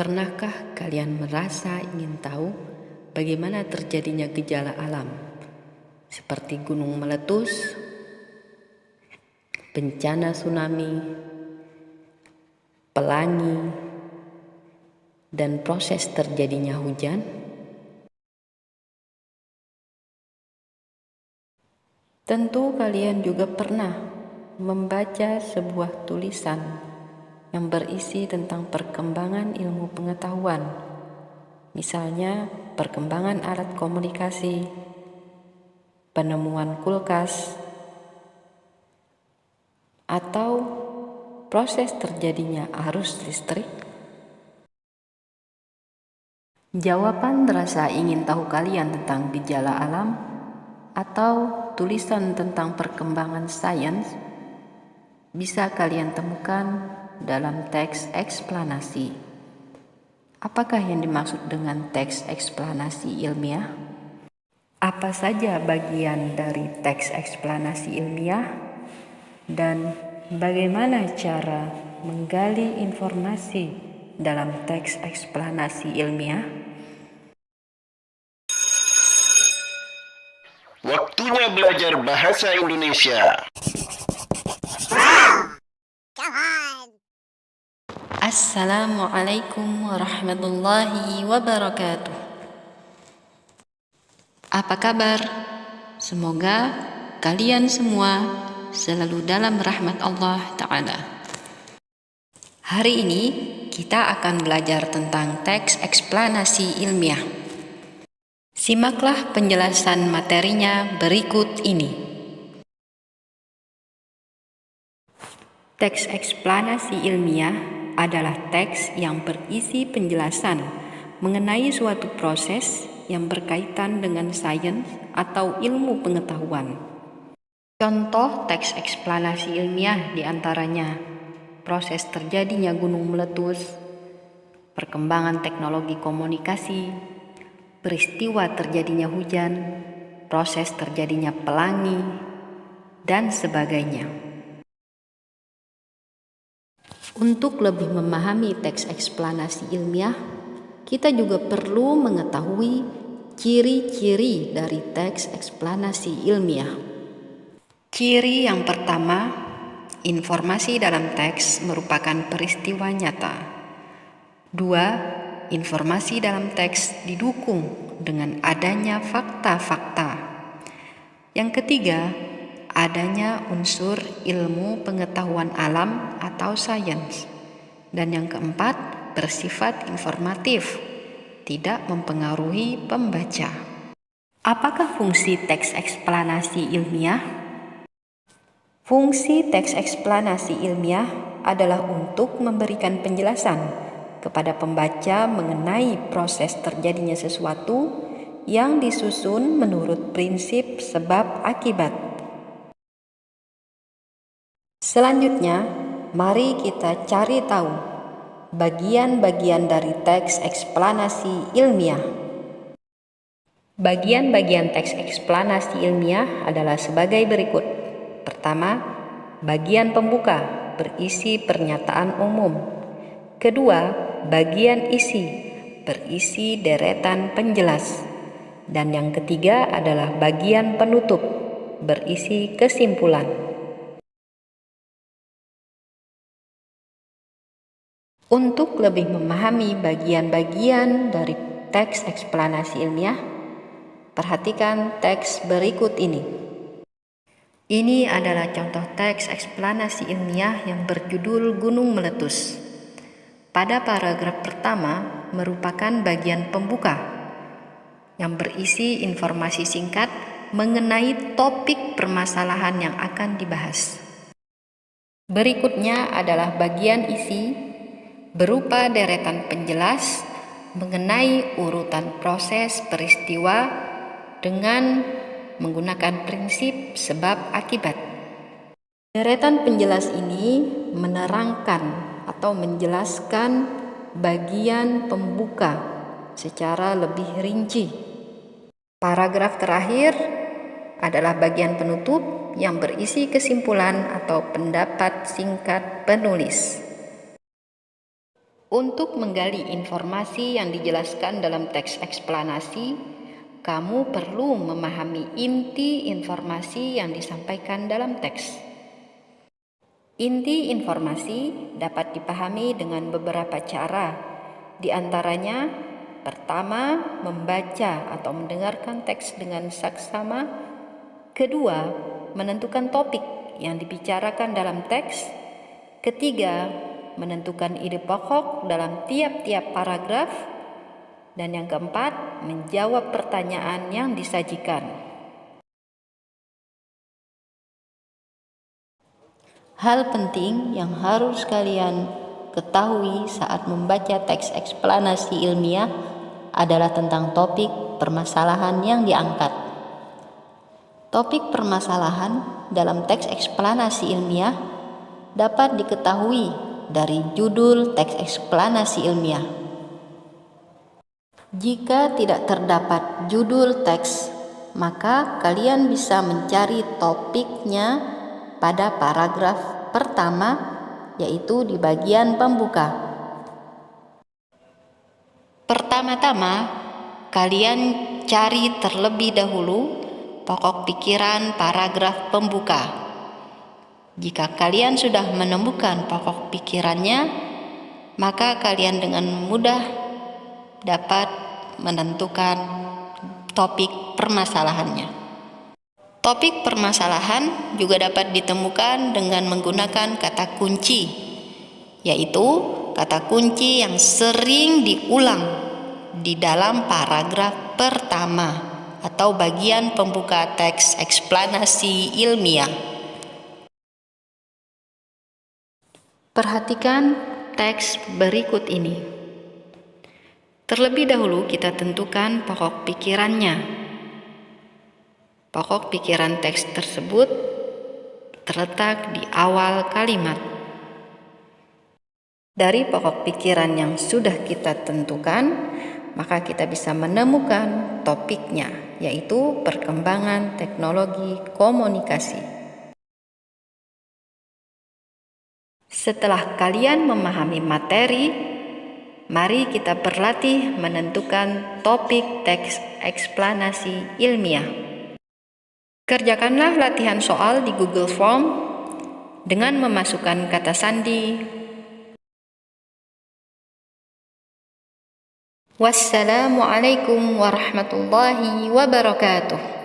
Pernahkah kalian merasa ingin tahu bagaimana terjadinya gejala alam seperti gunung meletus, bencana tsunami, pelangi, dan proses terjadinya hujan? Tentu kalian juga pernah membaca sebuah tulisan yang berisi tentang perkembangan ilmu pengetahuan, misalnya perkembangan alat komunikasi, penemuan kulkas, atau proses terjadinya arus listrik. Jawaban rasa ingin tahu kalian tentang gejala alam atau tulisan tentang perkembangan sains bisa kalian temukan dalam teks eksplanasi. Apakah yang dimaksud dengan teks eksplanasi ilmiah? Apa saja bagian dari teks eksplanasi ilmiah? Dan bagaimana cara menggali informasi dalam teks eksplanasi ilmiah? Waktunya belajar bahasa Indonesia. Assalamualaikum warahmatullahi wabarakatuh. Apa kabar? Semoga kalian semua selalu dalam rahmat Allah Ta'ala. Hari ini kita akan belajar tentang teks eksplanasi ilmiah. Simaklah penjelasan materinya berikut ini. Teks eksplanasi ilmiah adalah teks yang berisi penjelasan mengenai suatu proses yang berkaitan dengan sains atau ilmu pengetahuan. Contoh teks eksplanasi ilmiah diantaranya proses terjadinya gunung meletus, perkembangan teknologi komunikasi, peristiwa terjadinya hujan, proses terjadinya pelangi, dan sebagainya. Untuk lebih memahami teks eksplanasi ilmiah, kita juga perlu mengetahui ciri-ciri dari teks eksplanasi ilmiah. Ciri yang pertama, informasi dalam teks merupakan peristiwa nyata. 2. Informasi dalam teks didukung dengan adanya fakta-fakta. Yang ketiga, adanya unsur ilmu pengetahuan alam atau sains. Dan yang keempat, bersifat informatif, tidak mempengaruhi pembaca. Apakah fungsi teks eksplanasi ilmiah? Fungsi teks eksplanasi ilmiah adalah untuk memberikan penjelasan kepada pembaca mengenai proses terjadinya sesuatu yang disusun menurut prinsip sebab akibat. Selanjutnya, mari kita cari tahu bagian-bagian dari teks eksplanasi ilmiah. Bagian-bagian teks eksplanasi ilmiah adalah sebagai berikut. Pertama, bagian pembuka berisi pernyataan umum. Kedua, bagian isi berisi deretan penjelas. Dan yang ketiga adalah bagian penutup berisi kesimpulan. Untuk lebih memahami bagian-bagian dari teks eksplanasi ilmiah, perhatikan teks berikut ini. Ini adalah contoh teks eksplanasi ilmiah yang berjudul Gunung Meletus. Pada paragraf pertama merupakan bagian pembuka yang berisi informasi singkat mengenai topik permasalahan yang akan dibahas. Berikutnya adalah bagian isi berupa deretan penjelas mengenai urutan proses peristiwa dengan menggunakan prinsip sebab akibat. Deretan penjelas ini menerangkan atau menjelaskan bagian pembuka secara lebih rinci. Paragraf terakhir adalah bagian penutup yang berisi kesimpulan atau pendapat singkat penulis. Untuk menggali informasi yang dijelaskan dalam teks eksplanasi, kamu perlu memahami inti informasi yang disampaikan dalam teks. Inti informasi dapat dipahami dengan beberapa cara, di antaranya: pertama, membaca atau mendengarkan teks dengan saksama; kedua, menentukan topik yang dibicarakan dalam teks; ketiga, menentukan ide pokok dalam tiap-tiap paragraf; dan yang keempat, menjawab pertanyaan yang disajikan. Hal penting yang harus kalian ketahui saat membaca teks eksplanasi ilmiah adalah tentang topik permasalahan yang diangkat. Topik permasalahan dalam teks eksplanasi ilmiah dapat diketahui dari judul teks eksplanasi ilmiah. Jika tidak terdapat judul teks, maka kalian bisa mencari topiknya pada paragraf pertama, yaitu di bagian pembuka. Pertama-tama, kalian cari terlebih dahulu pokok pikiran paragraf pembuka. Jika kalian sudah menemukan pokok pikirannya, maka kalian dengan mudah dapat menentukan topik permasalahannya. Topik permasalahan juga dapat ditemukan dengan menggunakan kata kunci, yaitu kata kunci yang sering diulang di dalam paragraf pertama atau bagian pembuka teks eksplanasi ilmiah. Perhatikan teks berikut ini. Terlebih dahulu kita tentukan pokok pikirannya. Pokok pikiran teks tersebut terletak di awal kalimat. Dari pokok pikiran yang sudah kita tentukan, maka kita bisa menemukan topiknya, yaitu perkembangan teknologi komunikasi. Setelah kalian memahami materi, mari kita berlatih menentukan topik teks eksplanasi ilmiah. Kerjakanlah latihan soal di Google Form dengan memasukkan kata sandi. Wassalamualaikum warahmatullahi wabarakatuh.